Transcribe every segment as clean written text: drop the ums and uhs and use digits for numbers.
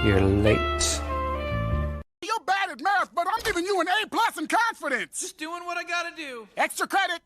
You're late. You're bad at math, but I'm giving you an A+ in confidence. Just doing what I gotta do. Extra credit.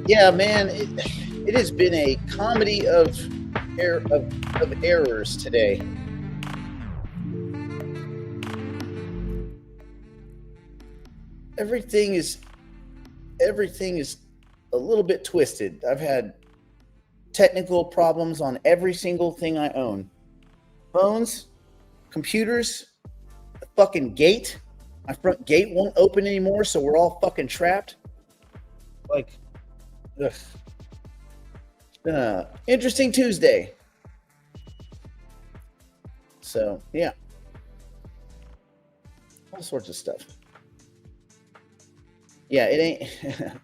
Yeah, man, it has been a comedy of errors today. Everything is a little bit twisted. I've had technical problems on every single thing I own. Phones, computers, the fucking gate. My front gate won't open anymore, so we're all fucking trapped. Like, ugh. It's been an interesting Tuesday. So, yeah. All sorts of stuff. Yeah, it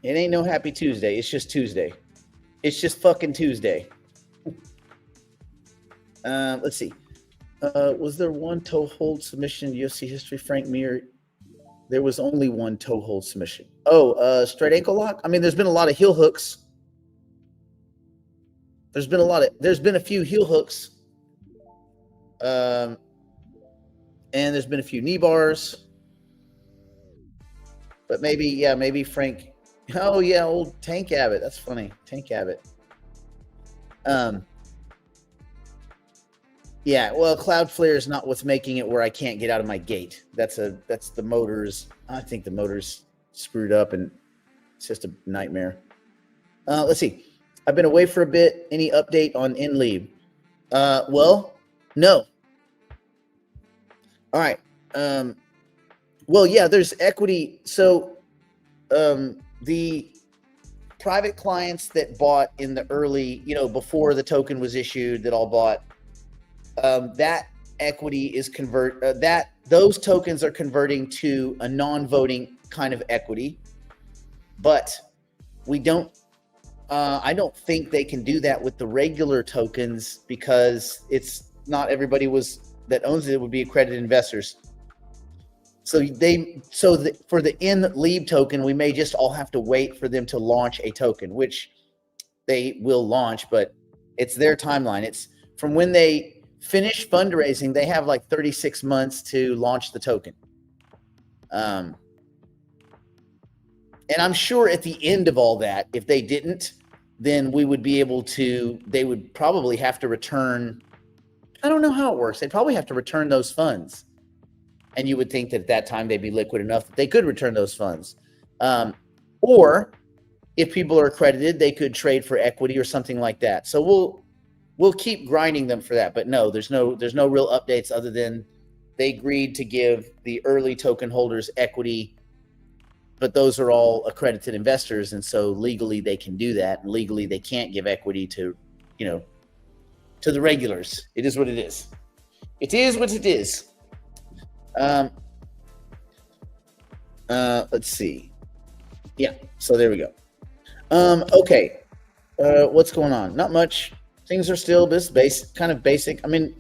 ain't no happy Tuesday. It's just Tuesday. It's just fucking Tuesday. Let's see. Was there one toe hold submission in UFC history, Frank Mir? There was only one toe hold submission. Oh, straight ankle lock? I mean, there's been a lot of heel hooks. There's been a few heel hooks. And there's been a few knee bars. But maybe Frank. Oh yeah, old Tank Abbott. That's funny. Tank Abbott. Yeah, well, Cloudflare is not what's making it where I can't get out of my gate. That's the motors. I think the motor's screwed up and it's just a nightmare. Let's see. I've been away for a bit. Any update on InLead? Well, no. All right. Well, yeah, there's equity. So the private clients that bought in the early, before the token was issued, that all bought, that equity is those tokens are converting to a non-voting kind of equity, but I don't think they can do that with the regular tokens because it's not everybody that owns it would be accredited investors. So for the InLead token, we may just all have to wait for them to launch a token, which they will launch, but it's their timeline. It's from when they finish fundraising, they have like 36 months to launch the token. And I'm sure at the end of all that, if they didn't, then they would probably have to return. I don't know how it works. They'd probably have to return those funds. And you would think that at that time they'd be liquid enough that they could return those funds. Or if people are accredited, they could trade for equity or something like that. So we'll keep grinding them for that. But no, there's no real updates other than they agreed to give the early token holders equity, but those are all accredited investors, and so legally they can do that. And legally they can't give equity to the regulars. It is what it is. It is what it is. Let's see. Yeah, so there we go. Okay. What's going on? Not much. Things are still kind of basic. I mean,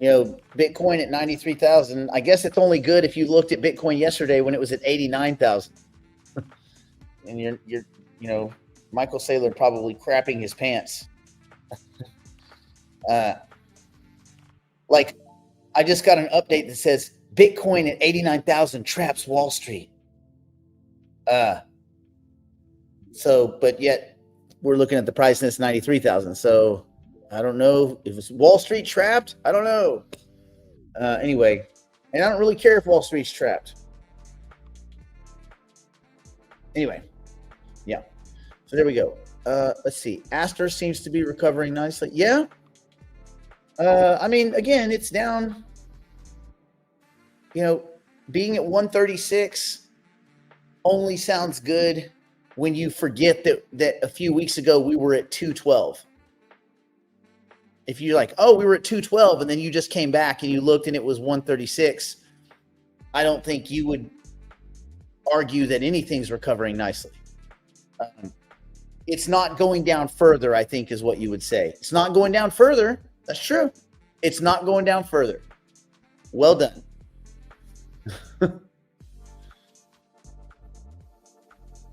Bitcoin at 93,000. I guess it's only good if you looked at Bitcoin yesterday when it was at 89,000. And you're Michael Saylor probably crapping his pants. Like, I just got an update that says Bitcoin at 89,000 traps Wall Street. But yet we're looking at the price and it's 93,000. So I don't know if it's Wall Street trapped. I don't know. Anyway, and I don't really care if Wall Street's trapped. Anyway, yeah. So there we go. Let's see. Aster seems to be recovering nicely. Yeah. I mean, again, it's down. Being at 136 only sounds good when you forget that a few weeks ago we were at 212. If you're like, oh, we were at 212, and then you just came back and you looked and it was 136, I don't think you would argue that anything's recovering nicely. It's not going down further, I think, is what you would say. It's not going down further. That's true. It's not going down further. Well done.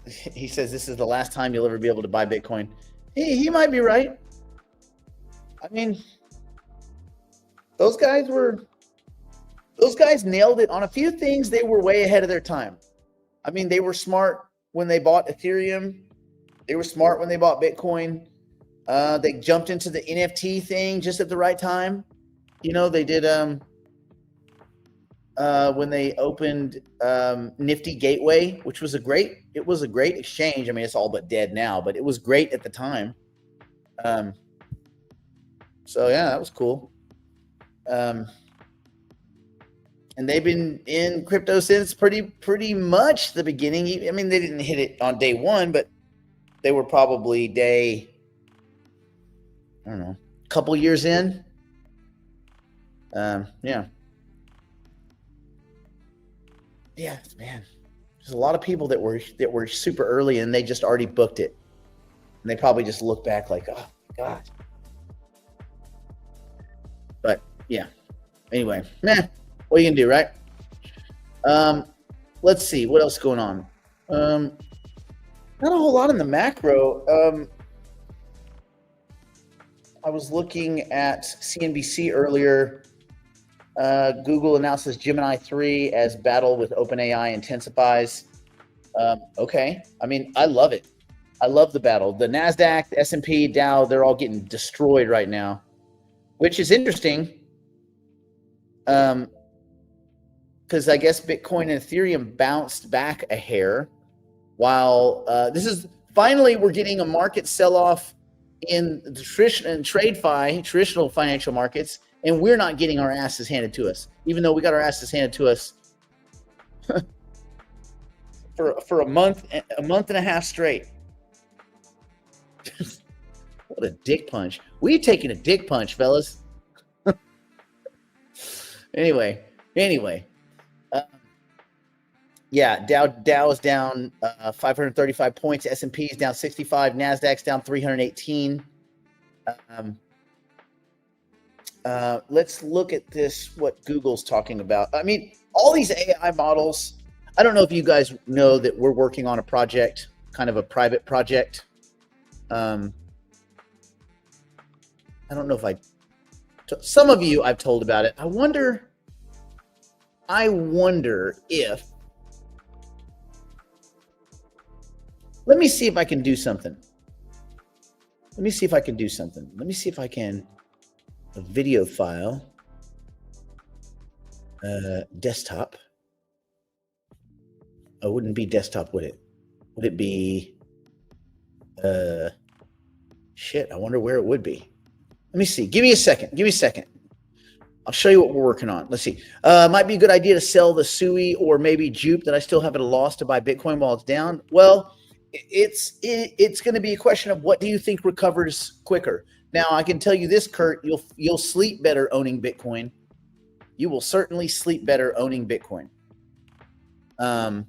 He says this is the last time you'll ever be able to buy Bitcoin. He might be right. I mean, those guys nailed it on a few things. They were way ahead of their time. I mean, they were smart when they bought Ethereum. They were smart when they bought Bitcoin. They jumped into the NFT thing just at the right time. You know, they did when they opened Nifty Gateway, which was a great exchange. I mean, it's all but dead now, but it was great at the time. So yeah, that was cool. And they've been in crypto since pretty much the beginning. I mean, they didn't hit it on day one, but they were probably a couple years in. Yeah, man. There's a lot of people that were super early and they just already booked it, and they probably just look back like, oh my God. But yeah. Anyway, what are you gonna do, right? Let's see what else is going on. Not a whole lot in the macro. I was looking at CNBC earlier. Google announces Gemini 3 as battle with OpenAI intensifies. Okay. I mean, I love it. I love the battle. The NASDAQ, the S&P, Dow, they're all getting destroyed right now, which is interesting. Because I guess Bitcoin and Ethereum bounced back a hair, while this is finally we're getting a market sell-off in the traditional financial markets, and we're not getting our asses handed to us, even though we got our asses handed to us for a month and a half straight. What a dick punch. We taking a dick punch, fellas. Anyway. Yeah, Dow is down 535 points. S&P is down 65. NASDAQ's down 318. Let's look at this, what Google's talking about. I mean, all these AI models, I don't know if you guys know that we're working on a project, kind of a private project. I don't know if some of you I've told about it. I wonder if, let me see if I can do something. Let me see if I can, a video file, desktop. Oh, it wouldn't be desktop, would it? Would it be, shit, I wonder where it would be. Let me see. Give me a second. I'll show you what we're working on. Let's see. Might be a good idea to sell the SUI or maybe Jupe that I still have at a loss to buy Bitcoin while it's down. Well, it's going to be a question of what do you think recovers quicker. Now, I can tell you this, Kurt, you'll sleep better owning Bitcoin. You will certainly sleep better owning Bitcoin. I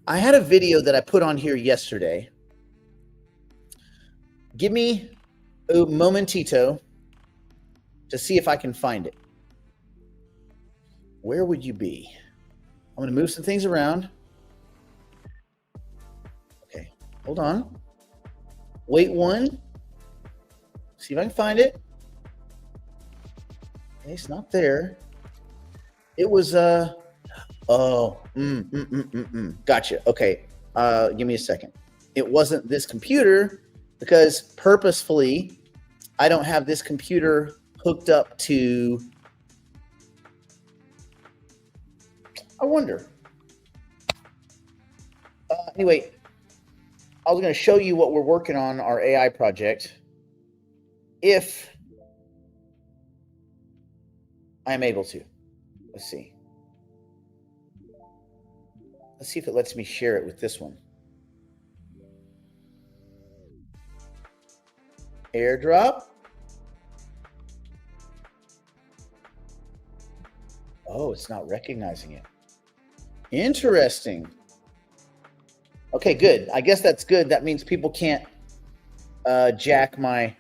had a video that I put on here yesterday. Give me a momentito to see if I can find it. Where would you be? I'm going to move some things around. Okay, hold on. Wait one. See if I can find it. Okay, it's not there. It was gotcha. Okay. Give me a second. It wasn't this computer because purposefully I don't have this computer hooked up to, I wonder. Anyway, I was going to show you what we're working on, our AI project, if I'm able to. Let's see if it lets me share it with this one. AirDrop. Oh, it's not recognizing it. Interesting. Okay, good. I guess that's good. That means people can't jack my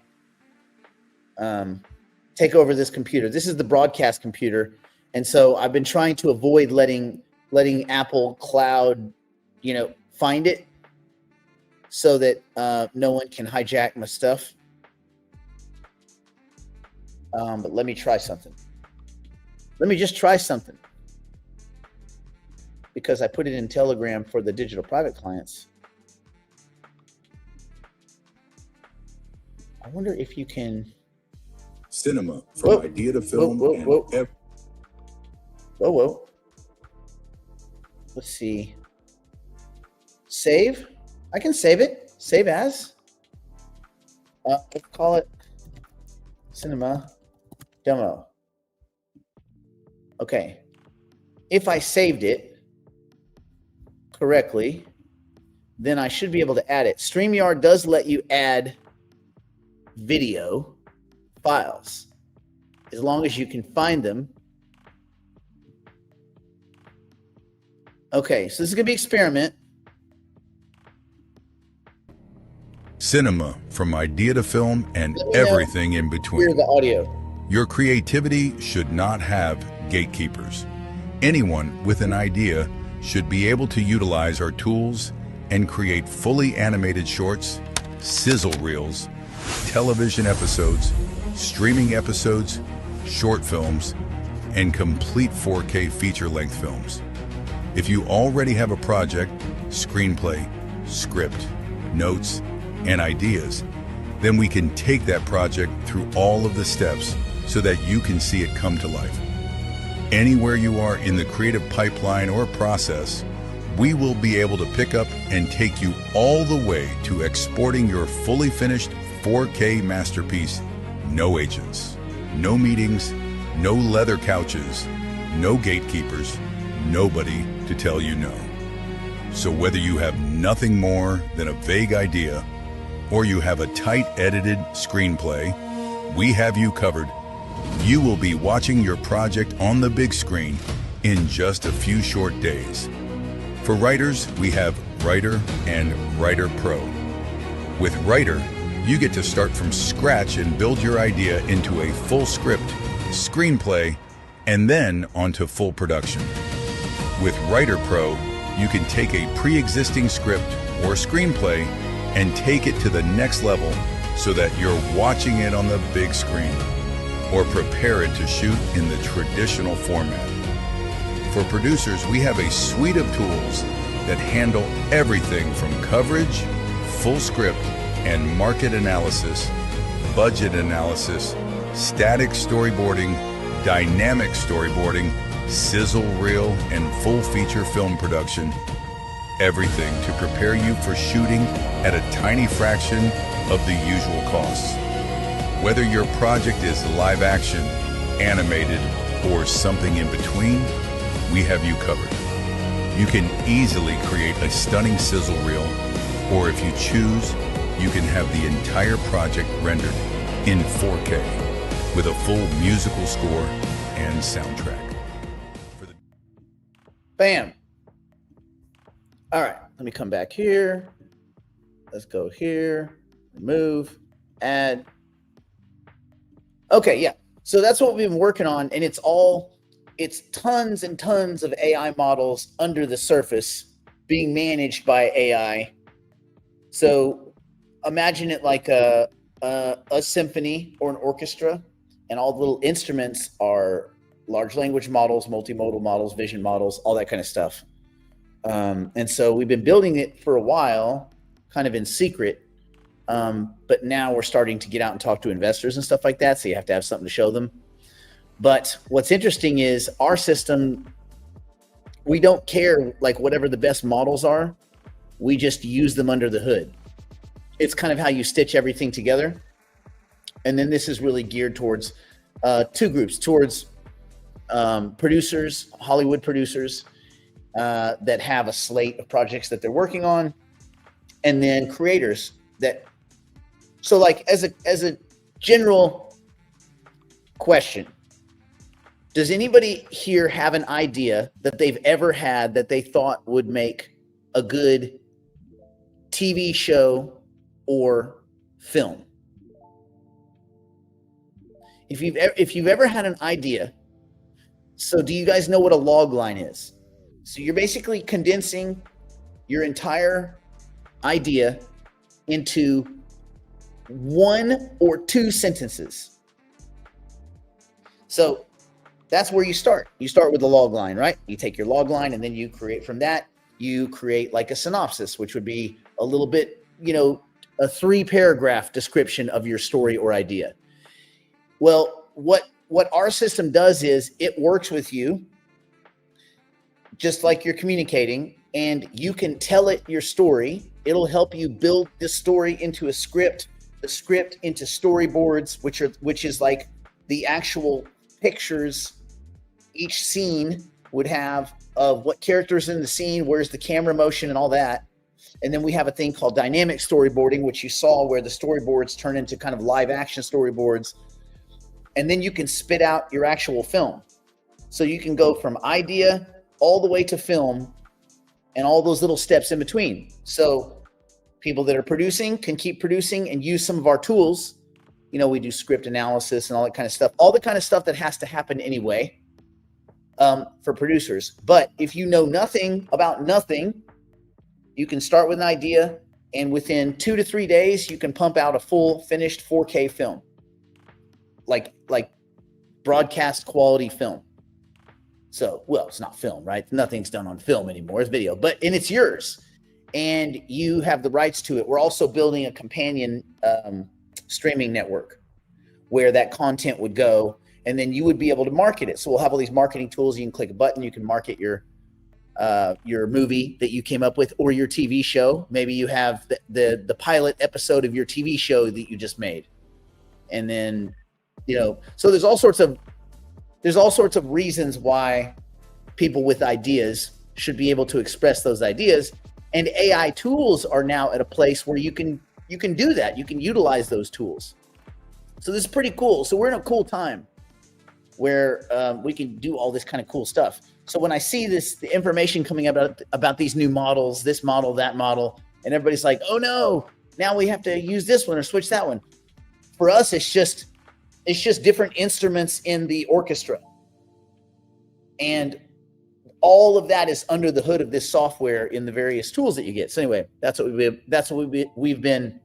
take over this computer. This is the broadcast computer, and so I've been trying to avoid letting Apple Cloud, find it, so that no one can hijack my stuff. But let me try something. Let me just try something, because I put it in Telegram for the digital private clients. I wonder if you can. Cinema, from idea to film. Whoa. Let's see. Save. I can save it. Save as. Call it cinema demo. Okay. If I saved it correctly, then I should be able to add it. StreamYard does let you add video files as long as you can find them. Okay, so this is gonna be experiment. Cinema, from idea to film and everything in between. Hear the audio. Your creativity should not have gatekeepers. Anyone with an idea should be able to utilize our tools and create fully animated shorts, sizzle reels, television episodes, streaming episodes, short films, and complete 4K feature-length films. If you already have a project, screenplay, script, notes, and ideas, then we can take that project through all of the steps so that you can see it come to life. Anywhere you are in the creative pipeline or process, we will be able to pick up and take you all the way to exporting your fully finished 4K masterpiece. No agents, no meetings, no leather couches, no gatekeepers, nobody to tell you no. So whether you have nothing more than a vague idea or you have a tight edited screenplay, we have you covered. You will be watching your project on the big screen in just a few short days. For writers, we have Writer and Writer Pro. With Writer, you get to start from scratch and build your idea into a full script, screenplay, and then onto full production. With Writer Pro, you can take a pre-existing script or screenplay and take it to the next level so that you're watching it on the big screen, or prepare it to shoot in the traditional format. For producers, we have a suite of tools that handle everything from coverage, full script, and market analysis, budget analysis, static storyboarding, dynamic storyboarding, sizzle reel, and full feature film production. Everything to prepare you for shooting at a tiny fraction of the usual costs. Whether your project is live action, animated, or something in between, we have you covered. You can easily create a stunning sizzle reel, or if you choose, you can have the entire project rendered in 4K with a full musical score and soundtrack. Bam. All right, let me come back here. Let's go here, remove, add. Okay, yeah. So that's what we've been working on, and it's tons and tons of AI models under the surface being managed by AI. So imagine it like a symphony or an orchestra, and all the little instruments are large language models, multimodal models, vision models, all that kind of stuff. And so we've been building it for a while, kind of in secret. But now we're starting to get out and talk to investors and stuff like that. So you have to have something to show them. But what's interesting is our system, we don't care like whatever the best models are. We just use them under the hood. It's kind of how you stitch everything together. And then this is really geared towards two groups, towards producers, Hollywood producers that have a slate of projects that they're working on, and then creators that, so like as a general question, Does anybody here have an idea that they've ever had that they thought would make a good TV show or film? If you've ever had an idea, so do you guys know what a log line is? So you're basically condensing your entire idea into 1 or 2 sentences. So that's where you start. You start with the log line, right? You take your log line and then you create from that, you create like a synopsis, which would be a little bit, a 3-paragraph description of your story or idea. Well, what our system does is it works with you just like you're communicating, and you can tell it your story. It'll help you build the story into a script, the script into storyboards, which is like the actual pictures each scene would have of what characters in the scene, where's the camera motion and all that. And then we have a thing called dynamic storyboarding, which you saw where the storyboards turn into kind of live action storyboards. And then you can spit out your actual film. So you can go from idea all the way to film and all those little steps in between. So people that are producing can keep producing and use some of our tools. We do script analysis and all that kind of stuff, all the kind of stuff that has to happen anyway for producers. But if you know nothing about nothing, you can start with an idea, and within 2 to 3 days, you can pump out a full finished 4K film, like broadcast quality film. So, well, it's not film, right? Nothing's done on film anymore. It's video, and it's yours, and you have the rights to it. We're also building a companion streaming network where that content would go, and then you would be able to market it. So we'll have all these marketing tools. You can click a button. You can market your movie that you came up with, or your TV show. Maybe you have the pilot episode of your TV show that you just made, and then so there's all sorts of reasons why people with ideas should be able to express those ideas, and AI tools are now at a place where you can do that. You can utilize those tools. So this is pretty cool. So we're in a cool time where we can do all this kind of cool stuff. So when I see the information coming about these new models, this model, that model, and everybody's like, oh no, now we have to use this one or switch that one. For us, it's just different instruments in the orchestra. And all of that is under the hood of this software in the various tools that you get. So anyway, that's what we've been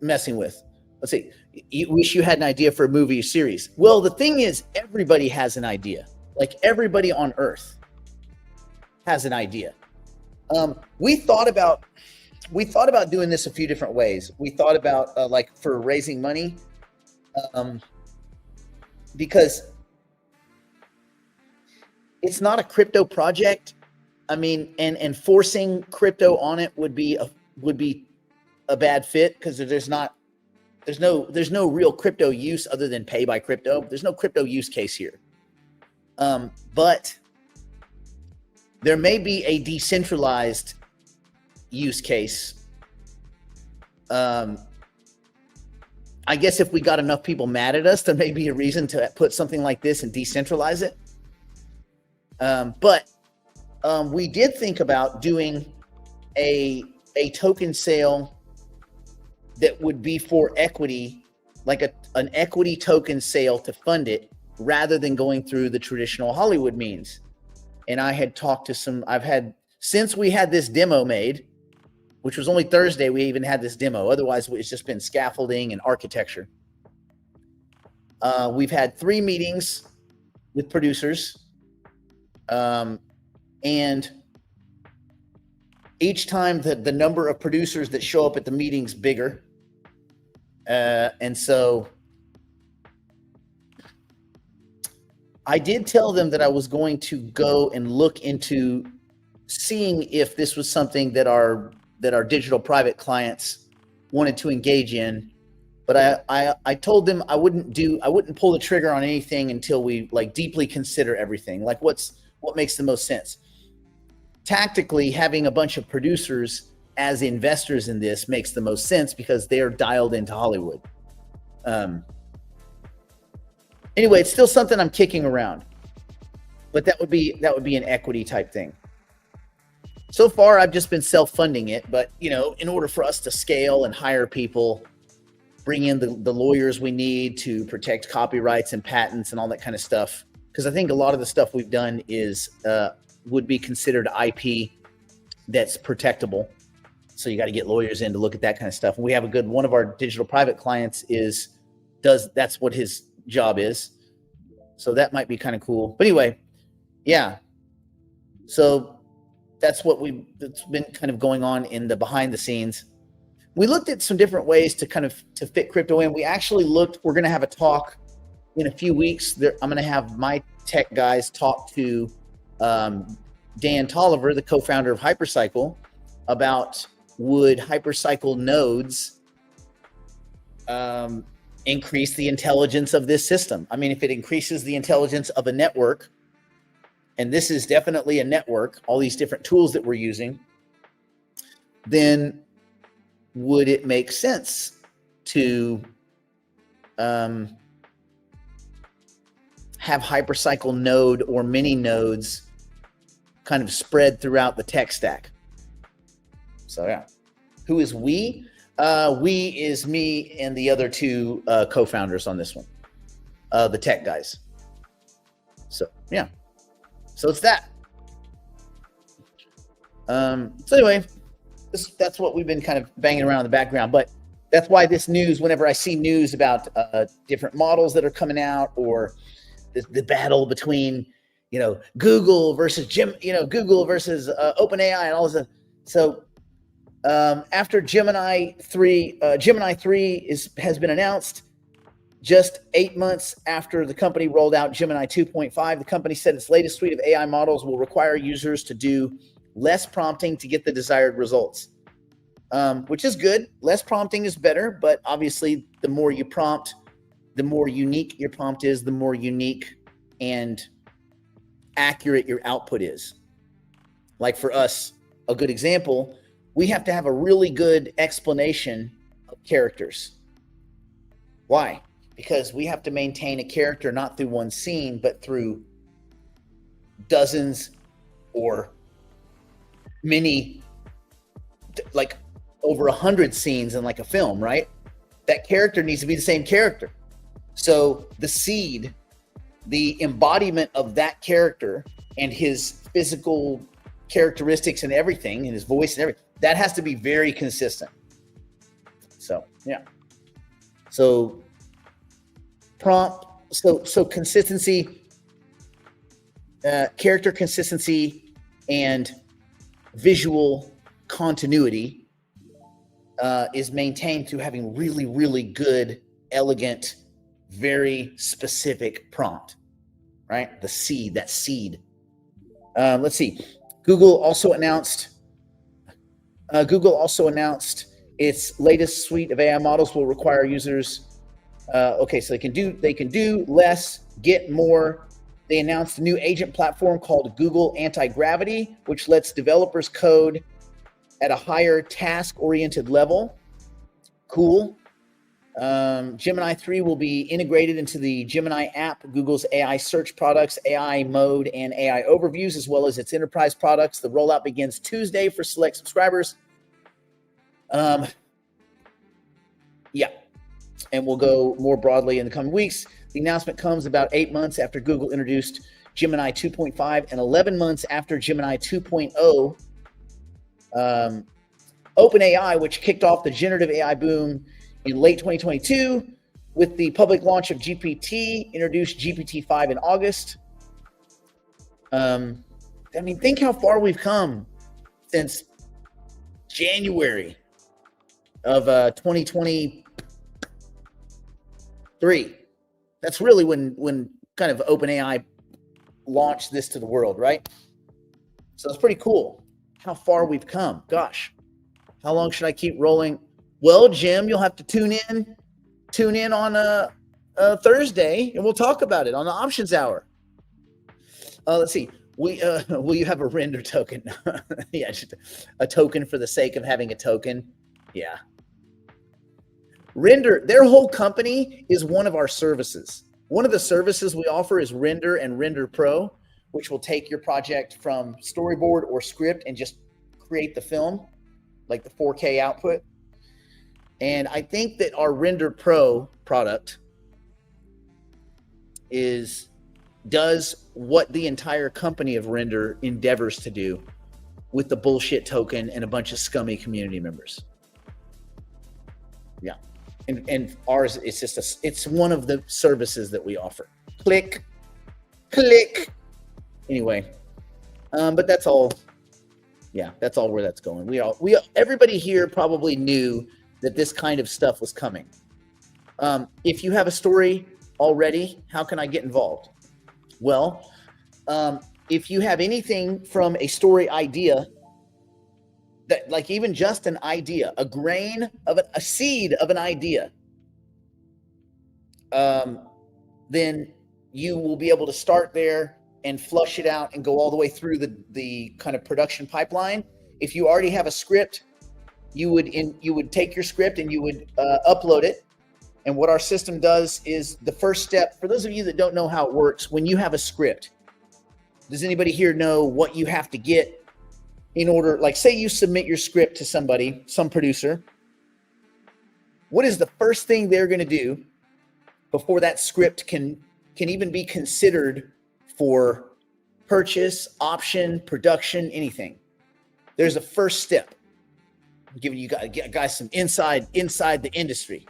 messing with. Let's see. You wish you had an idea for a movie or series. Well, the thing is, everybody has an idea. Like everybody on Earth has an idea. We thought about doing this a few different ways. We thought about like for raising money, because it's not a crypto project. I mean, and forcing crypto on it would be a bad fit, because there's no real crypto use other than pay by crypto. There's no crypto use case here. But there may be a decentralized use case. I guess if we got enough people mad at us, there may be a reason to put something like this and decentralize it. But we did think about doing a token sale that would be for equity, like an equity token sale to fund it, rather than going through the traditional Hollywood means. And I had talked to since we had this demo made, which was only Thursday, we even had this demo. Otherwise, it's just been scaffolding and architecture. We've had 3 meetings with producers. And each time the number of producers that show up at the meeting's bigger. And so I did tell them that I was going to go and look into seeing if this was something that our digital private clients wanted to engage in. But I told them I wouldn't pull the trigger on anything until we like deeply consider everything. Like what makes the most sense. Tactically, having a bunch of producers as investors in this makes the most sense because they're dialed into Hollywood. Anyway, it's still something I'm kicking around, but that would be an equity type thing. So far, I've just been self-funding it, but in order for us to scale and hire people, bring in the lawyers we need to protect copyrights and patents and all that kind of stuff, because I think a lot of the stuff we've done is would be considered IP that's protectable. So you got to get lawyers in to look at that kind of stuff. And we have one of our digital private clients that's what his job is. So that might be kind of cool. But anyway, yeah. So that's been kind of going on in the behind the scenes. We looked at some different ways to fit crypto in. We're going to have a talk in a few weeks. I'm going to have my tech guys talk to Dan Tolliver, the co-founder of Hypercycle, about would Hypercycle nodes increase the intelligence of this system? I mean, if it increases the intelligence of a network, and this is definitely a network, all these different tools that we're using, then would it make sense to have Hypercycle node or mini nodes kind of spread throughout the tech stack? So yeah. Who is we? We is me and the other two co-founders on this one, the tech guys. So yeah. So it's that. So anyway, that's what we've been kind of banging around in the background. But that's why this news, whenever I see news about different models that are coming out, or the battle between Google versus Google versus OpenAI and all this. So after Gemini 3 has been announced, just 8 months after the company rolled out Gemini 2.5, the company said its latest suite of AI models will require users to do less prompting to get the desired results, which is good. Less prompting is better, but obviously the more you prompt, the more unique your prompt is, the more unique and accurate your output is. Like for us, a good example, we have to have a really good explanation of characters. Why? Because we have to maintain a character not through one scene, but through dozens or many, like over 100 scenes in like a film, right? That character needs to be the same character. So the seed, the embodiment of that character and his physical characteristics and everything, and his voice and everything, that has to be very consistent. So yeah. So consistency, character consistency, and visual continuity is maintained through having really, really good, elegant, very specific prompt, right? The seed, that seed. Let's see. Google also announced its latest suite of AI models will require users. So they can do less, get more. They announced a new agent platform called Google Anti-Gravity, which lets developers code at a higher task-oriented level. Cool. Gemini 3 will be integrated into the Gemini app, Google's AI search products, AI mode, and AI overviews, as well as its enterprise products. The rollout begins Tuesday for select subscribers. Yeah. And we'll go more broadly in the coming weeks. The announcement comes about 8 months after Google introduced Gemini 2.5 and 11 months after Gemini 2.0. OpenAI, which kicked off the generative AI boom in late 2022 with the public launch of GPT, introduced GPT-5 in August. Think how far we've come since January of 2023. That's really when kind of OpenAI launched this to the world, right? So it's pretty cool how far we've come. Gosh, how long should I keep rolling? Well, Jim, you'll have to tune in on a Thursday, and we'll talk about it on the Options Hour. Let's see. Will you have a render token? Yeah, just a token for the sake of having a token. Yeah. Render, their whole company is one of our services. One of the services we offer is Render and Render Pro, which will take your project from storyboard or script and just create the film, like the 4K output. And I think that our Render Pro product does what the entire company of Render endeavors to do with the bullshit token and a bunch of scummy community members. Yeah. And ours, it's one of the services that we offer. Click. Anyway, but that's all. Yeah, that's all where that's going. Everybody here probably knew that this kind of stuff was coming. If you have a story already, how can I get involved? Well, if you have anything from a story idea, that like even just an idea, a grain of a seed of an idea, then you will be able to start there and flush it out and go all the way through the kind of production pipeline. If you already have a script, you would take your script and you would upload it. And what our system does is the first step, for those of you that don't know how it works, when you have a script, does anybody here know what you have to get in order, like say you submit your script to somebody, some producer, what is the first thing they're going to do before that script can even be considered for purchase, option, production, anything? There's a first step. I'm giving you guys some inside the industry.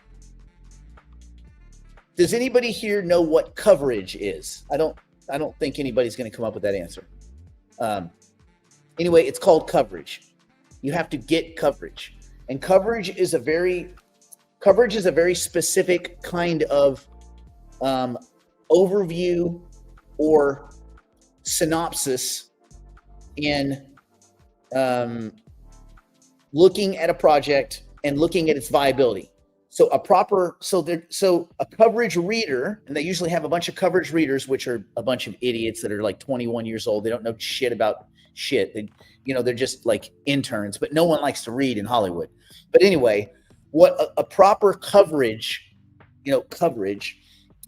Does anybody here know what coverage is? I don't think anybody's going to come up with that answer. Anyway, it's called coverage. You have to get coverage, and coverage is a very specific kind of overview or synopsis in looking at a project and looking at its viability. So a coverage reader, and they usually have a bunch of coverage readers, which are a bunch of idiots that are like 21 years old. They don't know shit about shit. They're just like interns, but no one likes to read in Hollywood. But anyway, what a proper coverage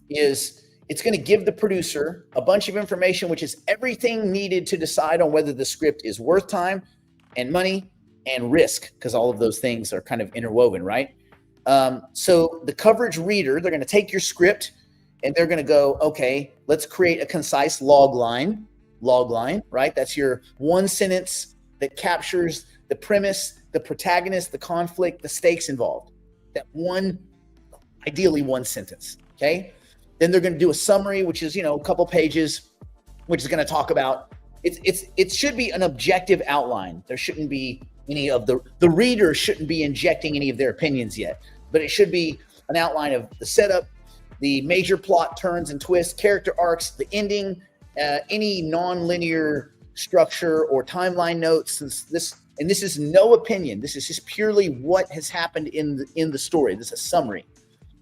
is, it's going to give the producer a bunch of information, which is everything needed to decide on whether the script is worth time and money and risk, because all of those things are kind of interwoven, right? So the coverage reader, they're going to take your script and they're going to go, okay, let's create a concise log line, right? That's your one sentence that captures the premise, the protagonist, the conflict, the stakes involved. Ideally one sentence, okay? Then they're going to do a summary, which is, a couple pages, which is going to talk about, it should be an objective outline. There shouldn't be any of the reader shouldn't be injecting any of their opinions yet, but it should be an outline of the setup, the major plot turns and twists, character arcs, the ending, any non-linear structure or timeline notes. This is no opinion. This is just purely what has happened in the story. This is a summary.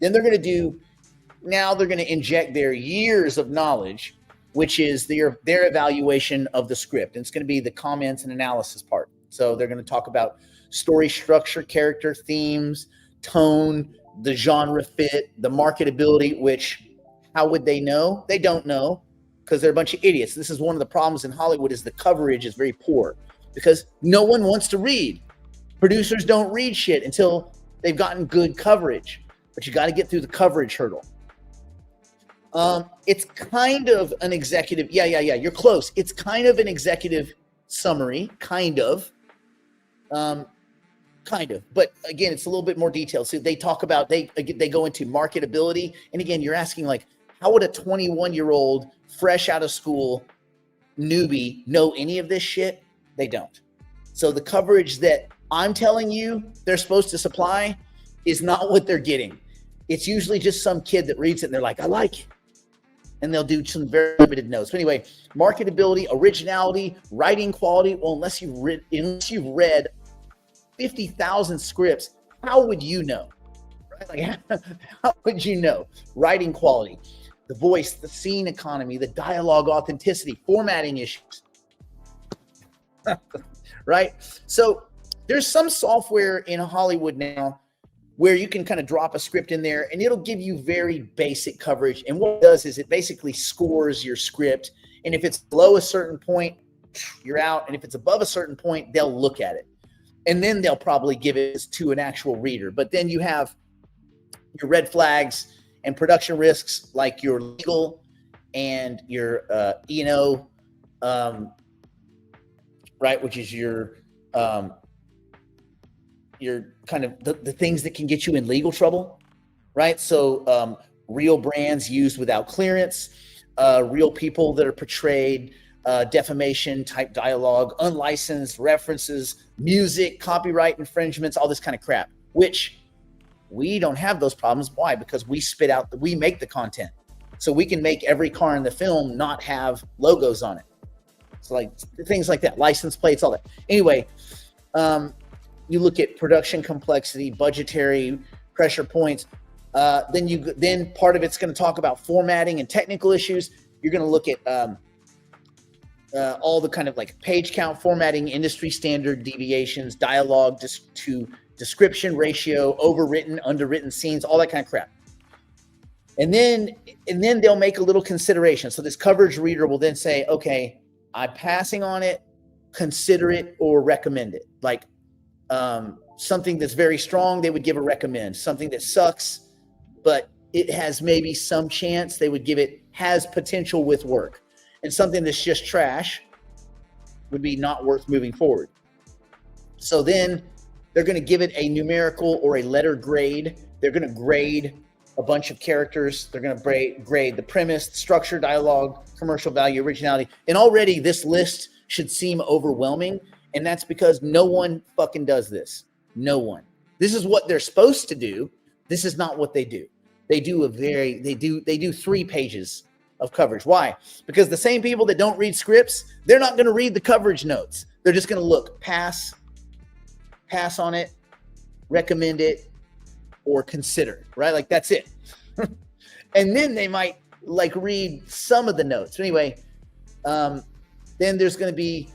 Then they're going to inject their years of knowledge, which is their evaluation of the script. And it's going to be the comments and analysis part. So they're going to talk about story structure, character themes, tone, the genre fit, the marketability, which how would they know? They don't know, because they're a bunch of idiots. This is one of the problems in Hollywood, is the coverage is very poor because no one wants to read. Producers don't read shit until they've gotten good coverage, but you got to get through the coverage hurdle. It's kind of an executive. Yeah. You're close. It's kind of an executive summary, kind of. But again, it's a little bit more detailed. So they talk about, they go into marketability. And again, you're asking like, how would a 21-year-old fresh out of school newbie know any of this shit? They don't. So the coverage that I'm telling you they're supposed to supply is not what they're getting. It's usually just some kid that reads it and they're like, I like it. And they'll do some very limited notes. But anyway, marketability, originality, writing quality. Well, unless you've read 50,000 scripts, how would you know? Right? Like, how would you know? Writing quality, the voice, the scene economy, the dialogue authenticity, formatting issues. Right? So there's some software in Hollywood now where you can kind of drop a script in there and it'll give you very basic coverage. And what it does is it basically scores your script. And if it's below a certain point, you're out. And if it's above a certain point, they'll look at it. And then they'll probably give it to an actual reader. But then you have your red flags and production risks, like your legal and your E&O, right, which is your kind of the things that can get you in legal trouble, right? So real brands used without clearance, real people that are portrayed, defamation type dialogue, unlicensed references, music, copyright infringements, all this kind of crap, which we don't have those problems. Why? Because we make the content. So we can make every car in the film not have logos on it. So like things like that, license plates, all that. Anyway, you look at production complexity, budgetary pressure points. Then part of it's going to talk about formatting and technical issues. You're going to look at all the kind of like page count, formatting, industry standard deviations, dialogue to description ratio, overwritten, underwritten scenes, all that kind of crap. And then they'll make a little consideration. So this coverage reader will then say, okay, I'm passing on it, consider it, or recommend it. Like something that's very strong, they would give a recommend. Something that sucks, but it has maybe some chance, they would give it has potential with work. And something that's just trash would be not worth moving forward. So then they're going to give it a numerical or a letter grade. They're going to grade a bunch of characters. They're going to grade the premise, the structure, dialogue, commercial value, originality. And already this list should seem overwhelming. And that's because no one fucking does this. No one. This is what they're supposed to do. This is not what they do. They do 3 pages of coverage. Why? Because the same people that don't read scripts, they're not going to read the coverage notes. They're just going to look, pass on it, recommend it, or consider, right? Like that's it. And then they might like read some of the notes. Anyway, then there's going to be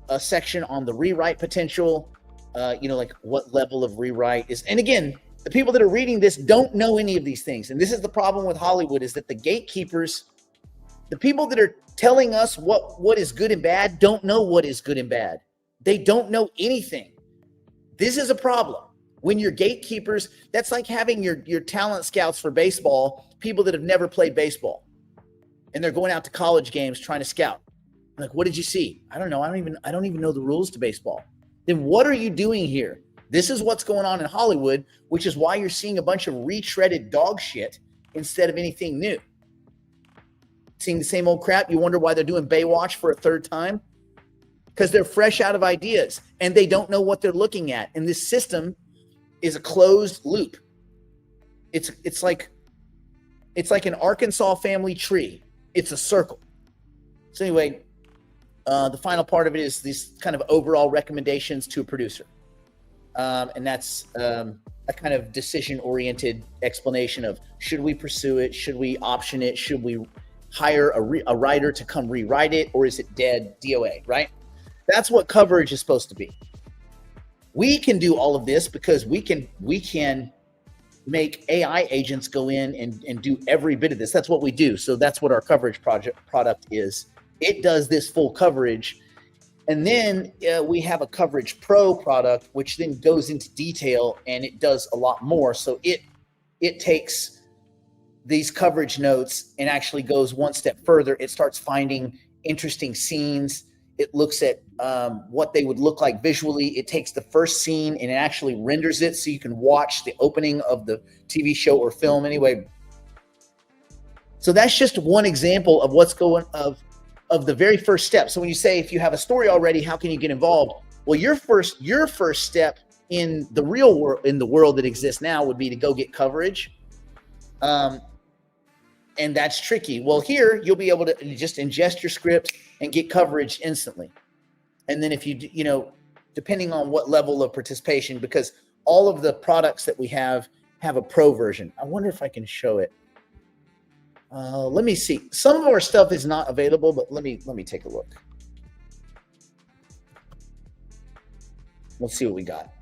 a section on the rewrite potential, like what level of rewrite is. And again, the people that are reading this don't know any of these things. And this is the problem with Hollywood, is that the gatekeepers, the people that are telling us what is good and bad, don't know what is good and bad. They don't know anything. This is a problem. When you're gatekeepers, that's like having your talent scouts for baseball, people that have never played baseball. And they're going out to college games trying to scout. Like, what did you see? I don't know. I don't even know the rules to baseball. Then what are you doing here? This is what's going on in Hollywood, which is why you're seeing a bunch of retreaded dog shit instead of anything new. Seeing the same old crap. You wonder why they're doing Baywatch for a third time? Because they're fresh out of ideas and they don't know what they're looking at. And this system is a closed loop. It's like an Arkansas family tree. It's a circle. So anyway, the final part of it is these kind of overall recommendations to a producer. And that's a kind of decision-oriented explanation of, should we pursue it? Should we option it? Should we hire a writer to come rewrite it? Or is it dead DOA, right? That's what coverage is supposed to be. We can do all of this because we can make AI agents go in and do every bit of this. That's what we do. So that's what our coverage product is. It does this full coverage. And then we have a Coverage Pro product, which then goes into detail and it does a lot more. So it takes these coverage notes and actually goes one step further. It starts finding interesting scenes. It looks at what they would look like visually. It takes the first scene and it actually renders it so you can watch the opening of the TV show or film. Anyway, so that's just one example of what's going of the very first step. So when you say, if you have a story already, how can you get involved? Well, your first step in the real world, in the world that exists now, would be to go get coverage. And that's tricky. Well, here you'll be able to just ingest your script and get coverage instantly. And then if you depending on what level of participation, because all of the products that we have a pro version. I wonder if I can show it. Let me see. Some of our stuff is not available, but let me take a look. Let's see what we got.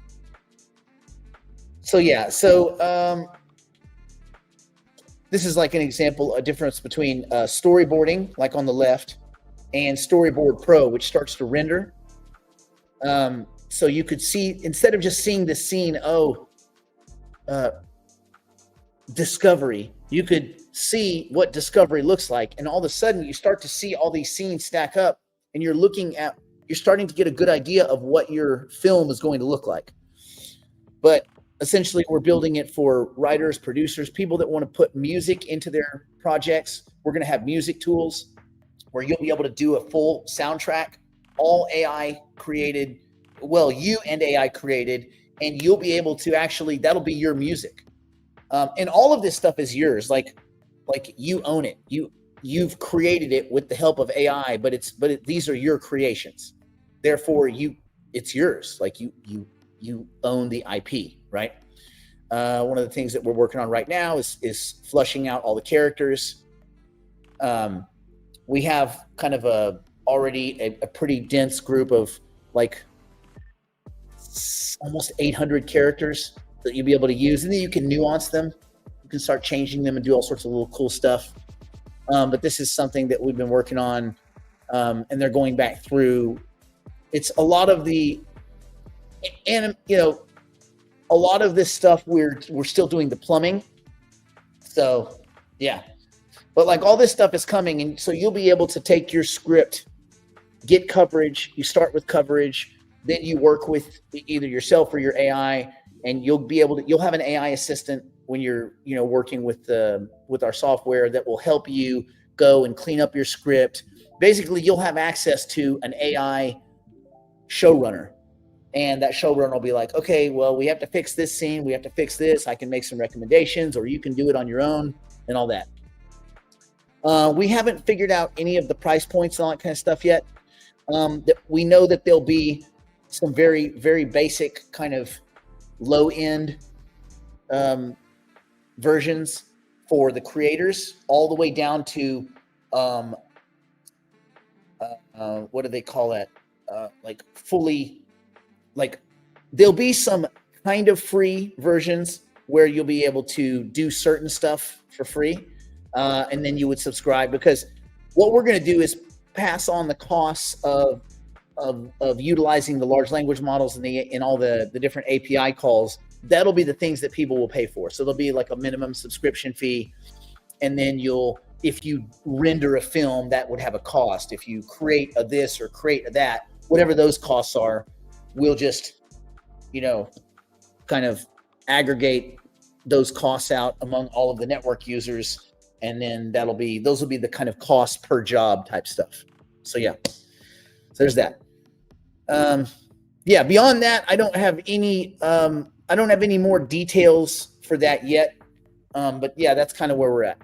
So yeah, so this is like an example, a difference between storyboarding, like on the left, and Storyboard Pro, which starts to render. So you could see, instead of just seeing the scene, discovery, you could see what discovery looks like. And all of a sudden you start to see all these scenes stack up, and you're starting to get a good idea of what your film is going to look like. But essentially, we're building it for writers, producers, people that want to put music into their projects. We're going to have music tools where you'll be able to do a full soundtrack, all AI created. Well, you and AI created, and you'll be able to actually, that'll be your music. And all of this stuff is yours. Like you own it. You've created it with the help of AI, but these are your creations. Therefore, it's yours. Like you own the IP, right? One of the things that we're working on right now is flushing out all the characters. We have kind of already a pretty dense group of like almost 800 characters that you'll be able to use, and then you can nuance them. You can start changing them and do all sorts of little cool stuff. But this is something that we've been working on, and they're going back through. It's a lot of the, and a lot of this stuff we're still doing the plumbing. So yeah, but like all this stuff is coming, and so you'll be able to take your script, get coverage. You start with coverage, then you work with either yourself or your AI, and you'll have an AI assistant when you're working with our software that will help you go and clean up your script. Basically, you'll have access to an AI showrunner, and that showrunner will be like, okay, well, we have to fix this scene, we have to fix this, I can make some recommendations, or you can do it on your own and all that. We haven't figured out any of the price points and all that kind of stuff yet. We know that there'll be some very, very basic kind of low-end versions for the creators, all the way down to what do they call that? Like fully, like there'll be some kind of free versions where you'll be able to do certain stuff for free, and then you would subscribe, because what we're going to do is pass on the costs of utilizing the large language models and all the different API calls. That'll be the things that people will pay for. So there'll be like a minimum subscription fee, and then if you render a film, that would have a cost. If you create a this or create a that, whatever those costs are, we'll just kind of aggregate those costs out among all of the network users, and then those will be the kind of cost per job type stuff. So yeah, so there's that. Yeah, beyond that, I don't have any more details for that yet. But yeah, that's kind of where we're at.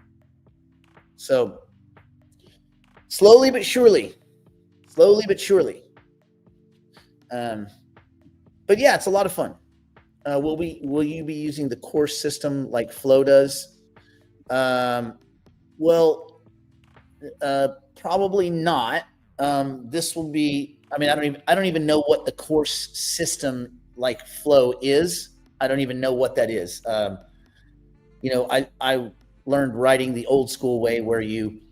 So slowly but surely. But yeah, it's a lot of fun. Will you be using the course system like Flow does? Well, probably not. This will be, I don't even know what the course system like Flow is. I don't even know what that is. I learned writing the old school way, where you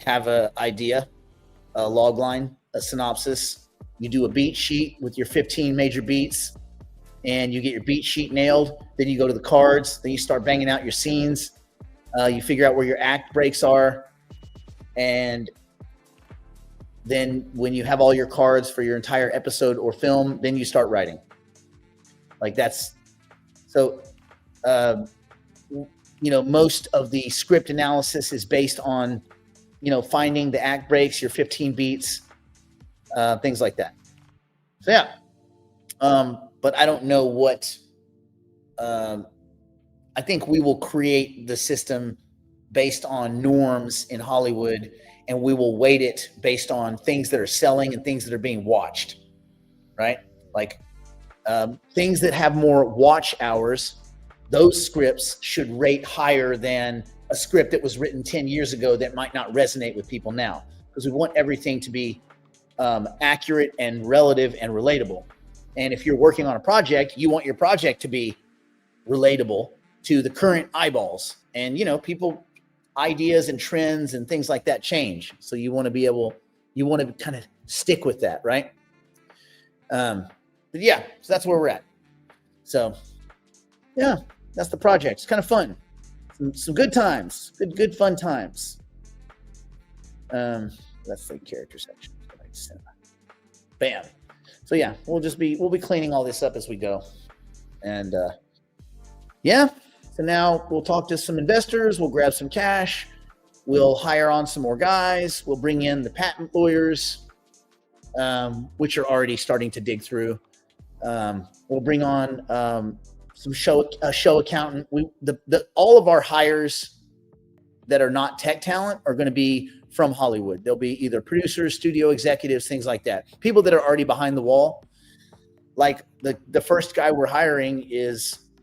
have an idea, a log line, a synopsis. You do a beat sheet with your 15 major beats, and you get your beat sheet nailed. Then you go to the cards. Then you start banging out your scenes. You figure out where your act breaks are. And then when you have all your cards for your entire episode or film, then you start writing. Like that's, so, most of the script analysis is based on, finding the act breaks, your 15 beats, things like that. So yeah. But I don't know what, I think we will create the system based on norms in Hollywood, and we will weight it based on things that are selling and things that are being watched, right? Like things that have more watch hours, those scripts should rate higher than a script that was written 10 years ago that might not resonate with people now, because we want everything to be accurate and relative and relatable. And if you're working on a project, you want your project to be relatable to the current eyeballs. And, you know, people, ideas and trends and things like that change. So you want to kind of stick with that, right? But yeah, so that's where we're at. So yeah, that's the project. It's kind of fun. Some good times, good fun times. That's the character section. Bam. So yeah, we'll be cleaning all this up as we go. And yeah, so now we'll talk to some investors, we'll grab some cash, we'll hire on some more guys, we'll bring in the patent lawyers, which are already starting to dig through. We'll bring on some show accountant. All of our hires that are not tech talent are going to be from Hollywood. They'll be either producers, studio executives, things like that. People that are already behind the wall. Like the first guy we're hiring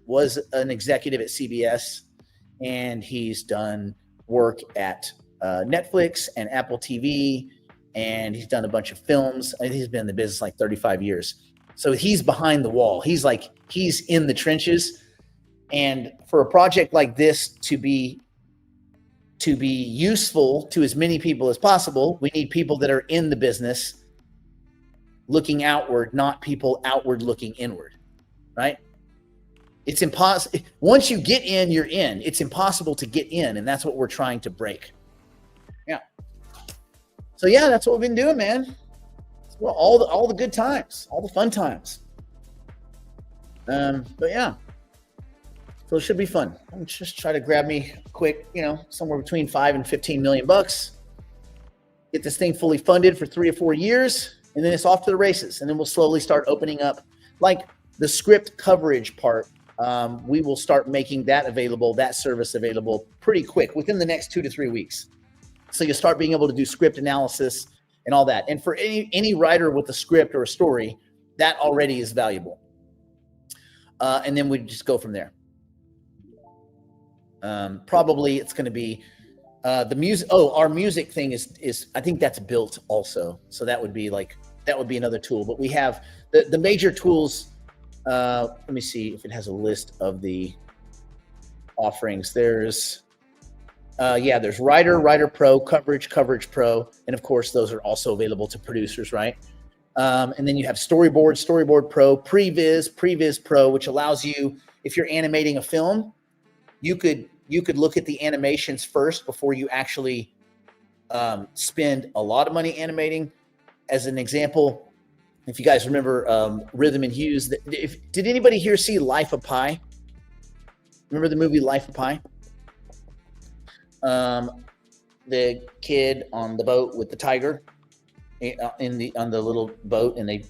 was an executive at CBS, and he's done work at Netflix and Apple TV, and he's done a bunch of films. I think he's been in the business like 35 years. So he's behind the wall. He's in the trenches. And for a project like this to be useful to as many people as possible, we need people that are in the business looking outward, not people outward looking inward, right? It's impossible. Once you get in, you're in. It's impossible to get in, and that's what we're trying to break. Yeah. So yeah, that's what we've been doing, man. Well, all the good times, all the fun times. But yeah, so it should be fun. I'm just try to grab me quick, somewhere between $5 and $15 million. Get this thing fully funded for 3 or 4 years, and then it's off to the races. And then we'll slowly start opening up, like the script coverage part. We will start making that available, that service available pretty quick within the next 2 to 3 weeks. So you'll start being able to do script analysis and all that. And for any writer with a script or a story, that already is valuable. And then we just go from there. Probably it's going to be the music. Oh, our music thing is I think that's built also. So that would be another tool. But we have the major tools. Let me see if it has a list of the offerings. There's Writer Pro, Coverage Pro, and of course those are also available to producers, right? And then you have Storyboard Pro, Previs Pro, which allows you, if you're animating a film, you could look at the animations first before you actually spend a lot of money animating. As an example, if you guys remember Rhythm and Hues, did anybody here see Life of Pi? Remember the movie Life of Pi? The kid on the boat with the tiger on the little boat, and they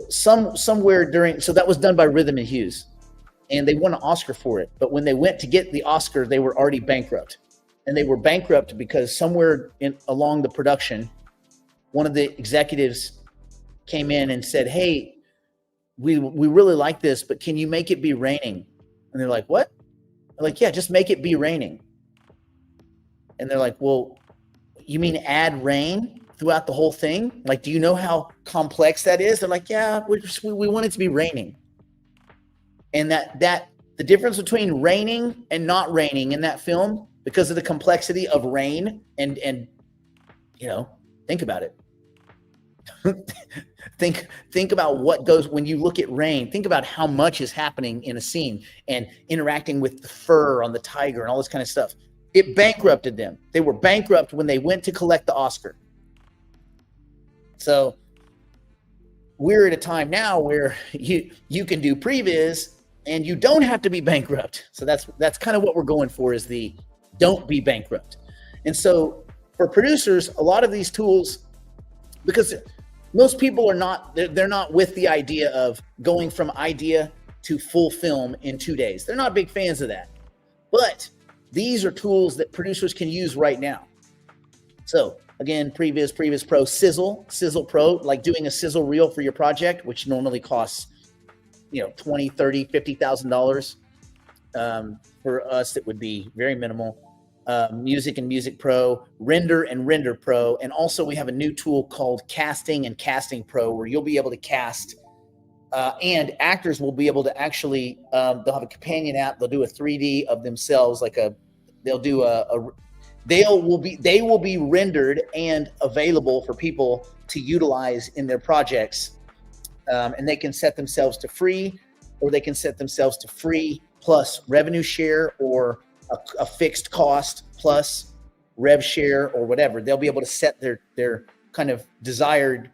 somewhere during, so that was done by Rhythm and Hues, and they won an Oscar for it. But when they went to get the Oscar, they were already bankrupt, and they were bankrupt because somewhere along the production, one of the executives came in and said, "Hey, we really like this, but can you make it be raining?" And they're like, "What?" They're like, "Yeah, just make it be raining." And they're like, "Well, you mean add rain throughout the whole thing? Like, do you know how complex that is?" They're like, "Yeah, we want it to be raining." And that the difference between raining and not raining in that film, because of the complexity of rain, and think about it. think about what goes when you look at rain. Think about how much is happening in a scene and interacting with the fur on the tiger and all this kind of stuff. It bankrupted them. They were bankrupt when they went to collect the Oscar. So we're at a time now where you can do previs and you don't have to be bankrupt. So that's kind of what we're going for, is the don't be bankrupt. And so for producers, a lot of these tools, because most people are not, they're not with the idea of going from idea to full film in 2 days. They're not big fans of that. But these are tools that producers can use right now. So again, Previs Pro, Sizzle Pro, like doing a sizzle reel for your project, which normally costs, $20, $30, $50,000. For us, it would be very minimal. Music and Music Pro, Render Pro, and also we have a new tool called Casting and Casting Pro, where you'll be able to cast And actors will be able to actually, they'll have a companion app. They'll do a 3D of themselves, they will be rendered and available for people to utilize in their projects. And they can set themselves to free, or they can set themselves to free plus revenue share, or a fixed cost plus rev share, or whatever. They'll be able to set their kind of desired,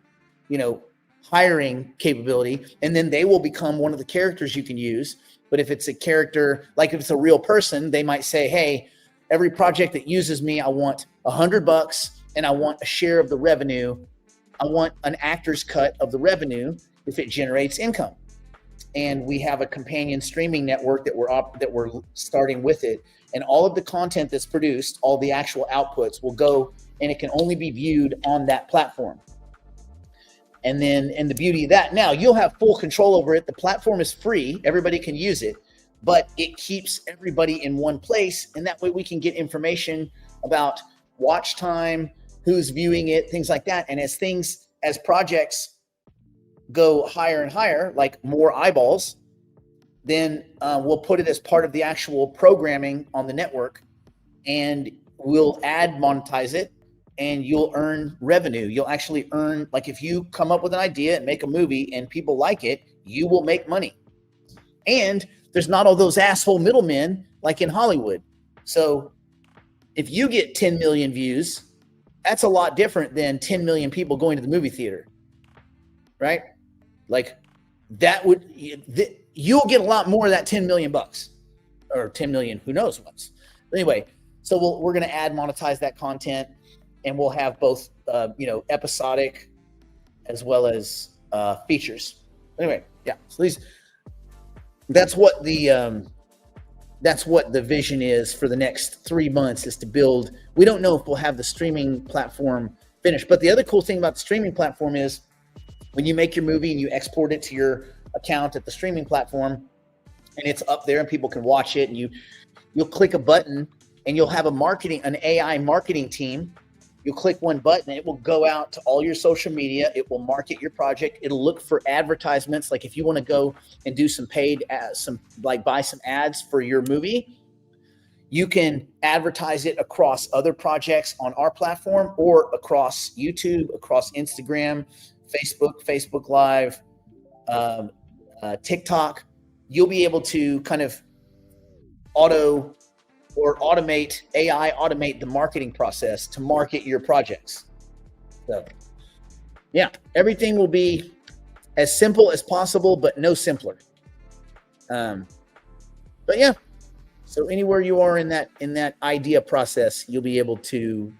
hiring capability, and then they will become one of the characters you can use. But if it's a character, like if it's a real person, they might say, hey, every project that uses me, I want $100 and I want a share of the revenue. I want an actor's cut of the revenue if it generates income. And we have a companion streaming network that we're starting with it. And all of the content that's produced, all the actual outputs will go, and it can only be viewed on that platform. And the beauty of that, now you'll have full control over it. The platform is free. Everybody can use it, but it keeps everybody in one place. And that way we can get information about watch time, who's viewing it, things like that. And as projects go higher and higher, like more eyeballs, then we'll put it as part of the actual programming on the network, and we'll monetize it. And you'll earn revenue. You'll actually earn, like if you come up with an idea and make a movie and people like it, you will make money. And there's not all those asshole middlemen like in Hollywood. So if you get 10 million views, that's a lot different than 10 million people going to the movie theater, right? Like you'll get a lot more of that 10 million bucks, or 10 million, who knows what's. Anyway, so we're going to monetize that content. And we'll have both, episodic as well as features. Anyway, yeah. So that's what the vision is for the next 3 months, is to build. We don't know if we'll have the streaming platform finished, but the other cool thing about the streaming platform is when you make your movie and you export it to your account at the streaming platform, and it's up there and people can watch it, and you'll click a button and you'll have an AI marketing team. You'll click one button, and it will go out to all your social media. It will market your project. It'll look for advertisements. Like if you want to go and do some paid, buy some ads for your movie, you can advertise it across other projects on our platform, or across YouTube, across Instagram, Facebook Live, TikTok. You'll be able to kind of automate the marketing process to market your projects. So yeah, everything will be as simple as possible, but no simpler. But yeah, so anywhere you are in that idea process, you'll be able to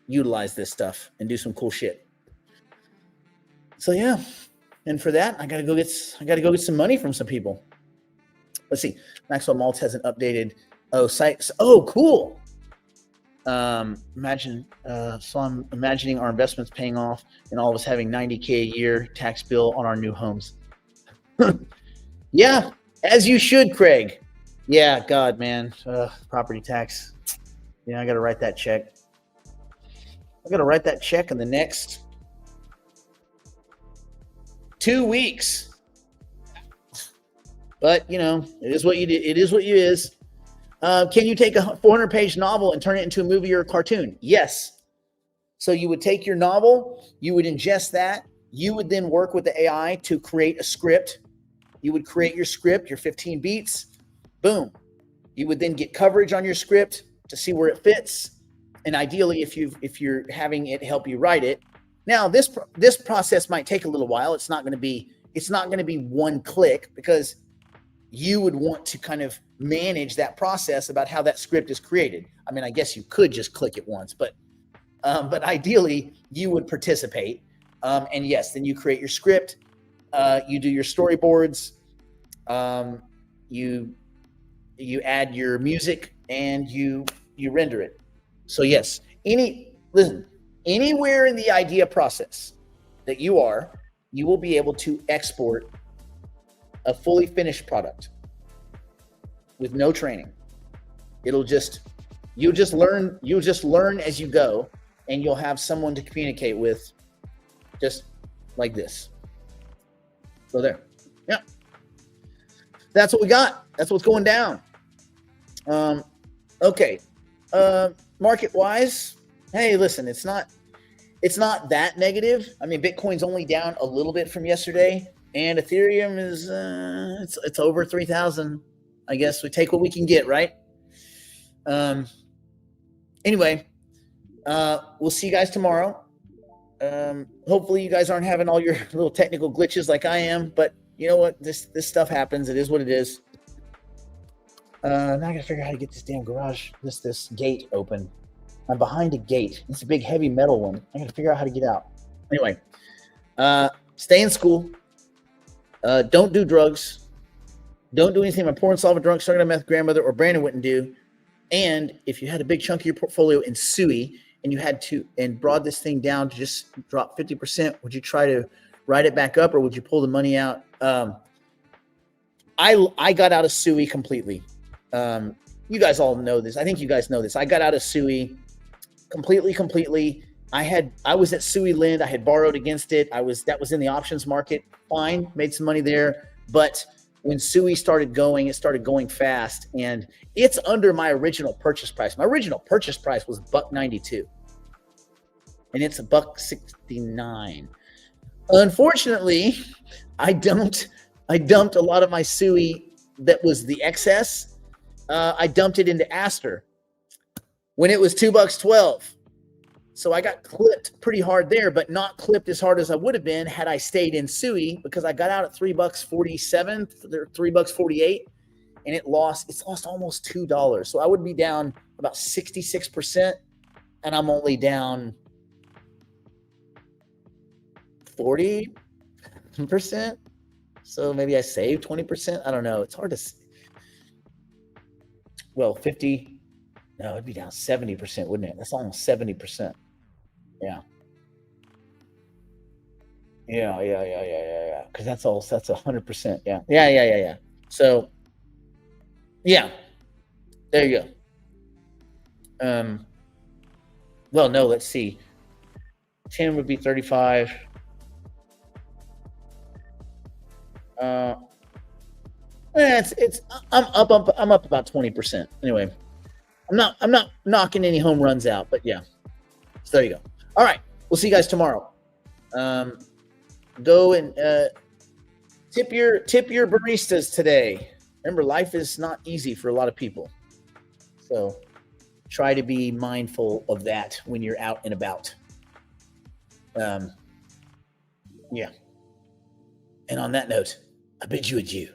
utilize this stuff and do some cool shit. So yeah, and for that, I gotta go get some money from some people. Let's see, Maxwell Maltz has an updated sites. Oh, cool. So I'm imagining our investments paying off and all of us having $90K a year tax bill on our new homes. Yeah, as you should, Craig. Yeah, God, man. Property tax. Yeah, I got to write that check. in the next 2 weeks. But, it is what you do. It is what you is. Can you take a 400-page novel and turn it into a movie or a cartoon? Yes. So you would take your novel, you would ingest that, you would then work with the AI to create a script. You would create your script, your 15 beats, boom. You would then get coverage on your script to see where it fits. And ideally, if you're having it help you write it. Now, this process might take a little while. It's not going to be one click, because you would want to kind of manage that process about how that script is created. I mean, I guess you could just click it once, but ideally you would participate. And yes, then you create your script, you do your storyboards, you add your music, and you render it. So yes, anywhere in the idea process that you will be able to export a fully finished product with no training. You'll just learn as you go, and you'll have someone to communicate with, just like this. So there. Yeah. That's what we got. That's what's going down. Okay. Market wise, hey, listen, it's not that negative. I mean, Bitcoin's only down a little bit from yesterday, and Ethereum is it's over 3,000. I guess we take what we can get, right? Anyway, we'll see you guys tomorrow. Hopefully you guys aren't having all your little technical glitches like I am, but you know what? This stuff happens. It is what it is. Now I gotta figure out how to get this damn garage, this gate open. I'm behind a gate. It's a big heavy metal one. I gotta figure out how to get out. Anyway, stay in school. Don't do drugs. Don't do anything my poor and solvent drunk, struggling meth grandmother or Brandon wouldn't do. And if you had a big chunk of your portfolio in SUI and you had to and brought this thing down to just drop 50%, would you try to write it back up or would you pull the money out? I got out of SUI completely. You guys all know this. I think you guys know this. I got out of SUI completely. I was at SUI Lind. I had borrowed against it. That was in the options market. Fine, made some money there. But when SUI started going, it started going fast, and it's under my original purchase price. My original purchase price was $1.92, and it's $1.69. Unfortunately, I dumped a lot of my SUI that was the excess. I dumped it into Aster when it was $2.12. So I got clipped pretty hard there, but not clipped as hard as I would have been had I stayed in SUI, because I got out at $3.47, $3.48, and it's lost almost $2. So I would be down about 66%, and I'm only down 40%. So maybe I saved 20%. I don't know. It's hard to see. Well, 50. No, it'd be down 70%, wouldn't it? That's almost 70%. Yeah. Because that's 100%. Yeah. So, yeah, there you go. Well, no, let's see. 10 would be 35. I'm up about 20%. Anyway, I'm not knocking any home runs out, but yeah. So there you go. All right, we'll see you guys tomorrow. Go and tip your baristas today. Remember, life is not easy for a lot of people, so try to be mindful of that when you're out and about. Yeah. And on that note, I bid you adieu.